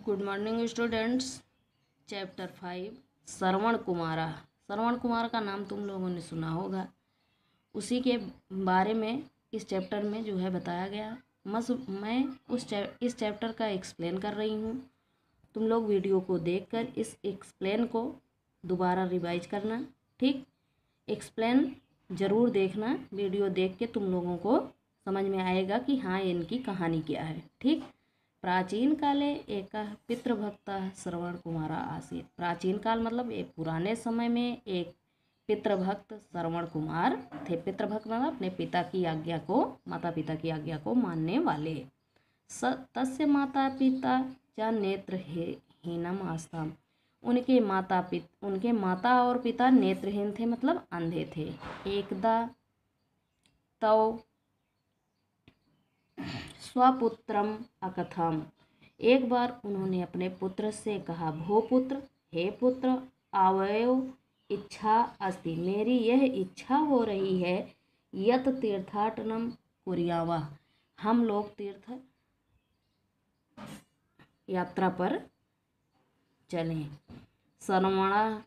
Good morning students. Chapter 5 श्रवण कुमारा। श्रवण कुमार का नाम तुम लोगों ने सुना होगा। उसी के बारे में इस चैप्टर में जो है बताया गया। मैं इस चैप्टर का एक्सप्लेन कर रही हूँ। तुम लोग वीडियो को देखकर इस एक्सप्लेन को दोबारा रिवाइज करना। ठीक, एक्सप्लेन ज़रूर देखना। वीडियो देख के तुम लोगों को समझ में आएगा कि हाँ इनकी कहानी क्या है। ठीक, प्राचीन काले एक पितृभक्तः श्रवण कुमार आसीत्। प्राचीन काल मतलब एक पुराने समय में एक पितृभक्त श्रवण कुमार थे। पितृभक्त मतलब अपने पिता की आज्ञा को, माता पिता की आज्ञा को मानने वाले। तस्य माता पिता च नेत्रहीनम आस्ताम। उनके माता और पिता नेत्रहीन थे, मतलब अंधे थे। एकदा तौ स्वपुत्रम अकथम। एक बार उन्होंने अपने पुत्र से कहा, भो पुत्र, हे पुत्र, आवयो इच्छा अस्ति। मेरी यह इच्छा हो रही है, यत तीर्थाटनम कुर्यावः। हम लोग तीर्थ यात्रा पर चलें। श्रवण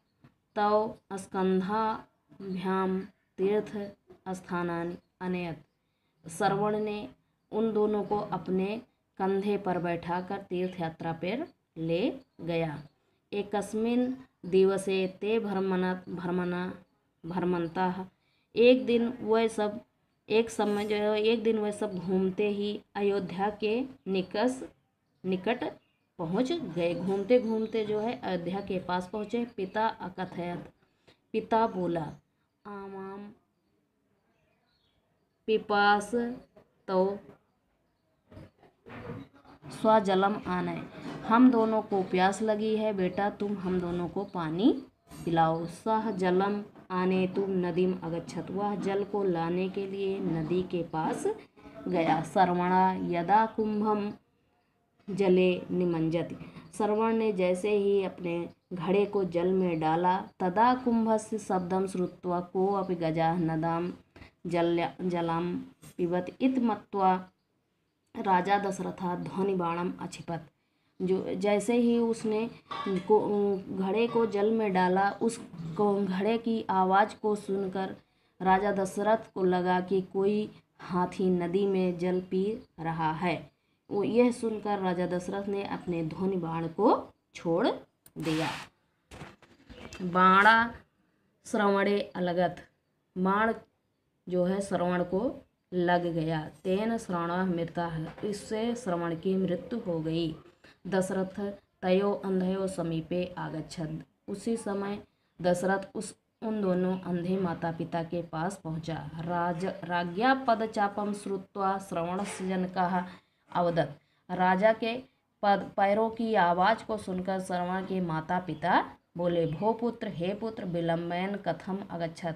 तौ स्कंधाभ्याम तीर्थ स्थानानि अनयत। श्रवण ने उन दोनों को अपने कंधे पर बैठाकर तीर्थ यात्रा पर ले गया। एकस्मिन् दिवसे ते भ्रमन्तः। एक दिन वह सब घूमते ही अयोध्या के निकट पहुँच गए। घूमते घूमते जो है अयोध्या के पास पहुँचे। पिता अकथयत। पिता बोला, आमाम पिपास तो स्वजलम आनय। हम दोनों को प्यास लगी है, बेटा तुम हम दोनों को पानी पिलाओ। सह जलम आने तुम नदीम अगच्छत। वह जल को लाने के लिए नदी के पास गया। श्रवणा यदा कुंभम जले निमंजति। श्रवण ने जैसे ही अपने घड़े को जल में डाला, तदा कुंभस्य शब्दम श्रुत्वा कोऽपि गजः नदाम जलाम पिबत इति मत्वा राजा दशरथा ध्वनि बाणम अक्षिपत। जो जैसे ही उसने घड़े को जल में डाला, उस घड़े की आवाज़ को सुनकर राजा दशरथ को लगा कि कोई हाथी नदी में जल पी रहा है। वो यह सुनकर राजा दशरथ ने अपने ध्वनि बाण को छोड़ दिया। बाणा श्रवणे अलगत। बाण जो है श्रवण को लग गया। तेन श्रवणः मृतः। इससे श्रवण की मृत्यु हो गई। दशरथ तयो अंधयो समीपे आगच्छत्। उसी समय दशरथ उन दोनों अंधे माता पिता के पास पहुंचा। राज्ञा पदचापम श्रुत्वा श्रवणस्य जनकः अवदत्। राजा के पैरों की आवाज़ को सुनकर श्रवण के माता पिता बोले, भो पुत्र, हे पुत्र, विलंबेन कथम अगच्छत्।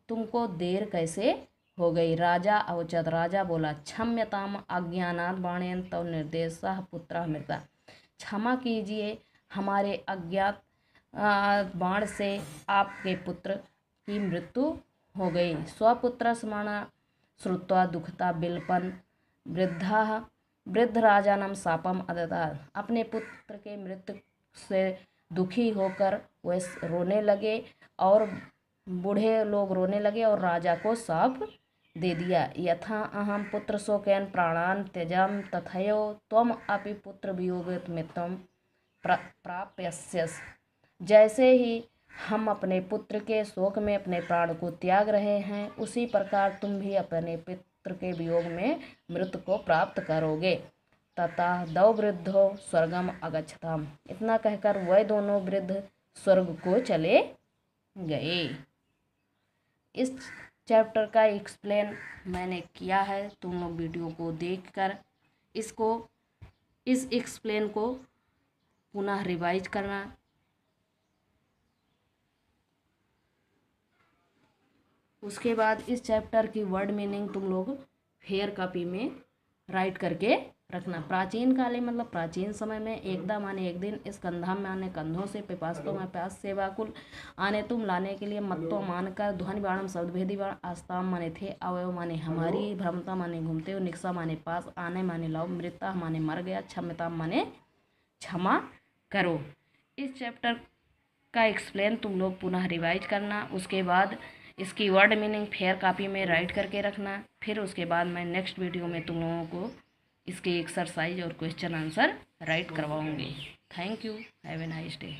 तुमको देर कैसे हो गई। राजा अवचत। राजा बोला, क्षम्यताम अज्ञानात् बाणेन तव निर्देशः पुत्रः मृतः। क्षमा कीजिए, हमारे अज्ञात बाण से आपके पुत्र की मृत्यु हो गई। स्वपुत्र स्मरण श्रुत्वा दुखता बिलपन वृद्ध राजानम शापम अददात्। अपने पुत्र के मृत्यु से दुखी होकर वे रोने लगे और बूढ़े लोग रोने लगे और राजा को शाप दे दिया। यथा अहम पुत्र शोकेन प्राणान त्यजाम तथैव त्वम अपि पुत्र वियोगेन मृत्युम प्राप्स्यसि। जैसे ही हम अपने पुत्र के शोक में अपने प्राण को त्याग रहे हैं, उसी प्रकार तुम भी अपने पुत्र के वियोग में मृत्यु को प्राप्त करोगे। तथा दौ वृद्धो स्वर्गम अगच्छताम। इतना कहकर वह दोनों वृद्ध स्वर्ग को चले गए। इस चैप्टर का एक्सप्लेन मैंने किया है। तुम लोग वीडियो को देखकर इस एक्सप्लेन को पुनः रिवाइज करना। उसके बाद इस चैप्टर की वर्ड मीनिंग तुम लोग फेयर कॉपी में राइट करके रखना। प्राचीन काले मतलब प्राचीन समय में, एकदा माने एक दिन, इस कंधा माने कंधों से, पिपासतो में प्यास से व्याकुल, आने तुम लाने के लिए, मत्तो मानकर, ध्वनि बाणम शब्द भेदी बाण, आस्ताम माने थे, अवयव माने हमारी, भ्रमता माने घूमते हो, निक्सा माने पास, आने माने लाओ, मृता माने मर गया, क्षमता माने क्षमा करो। इस चैप्टर का एक्सप्लेन तुम लोग पुनः रिवाइज करना। उसके बाद इसकी वर्ड मीनिंग फेयर कॉपी में राइट करके रखना। फिर उसके बाद मैं नेक्स्ट वीडियो में तुम लोगों को इसकी एक्सरसाइज और क्वेश्चन आंसर राइट करवाऊंगी। Thank you, have a nice day.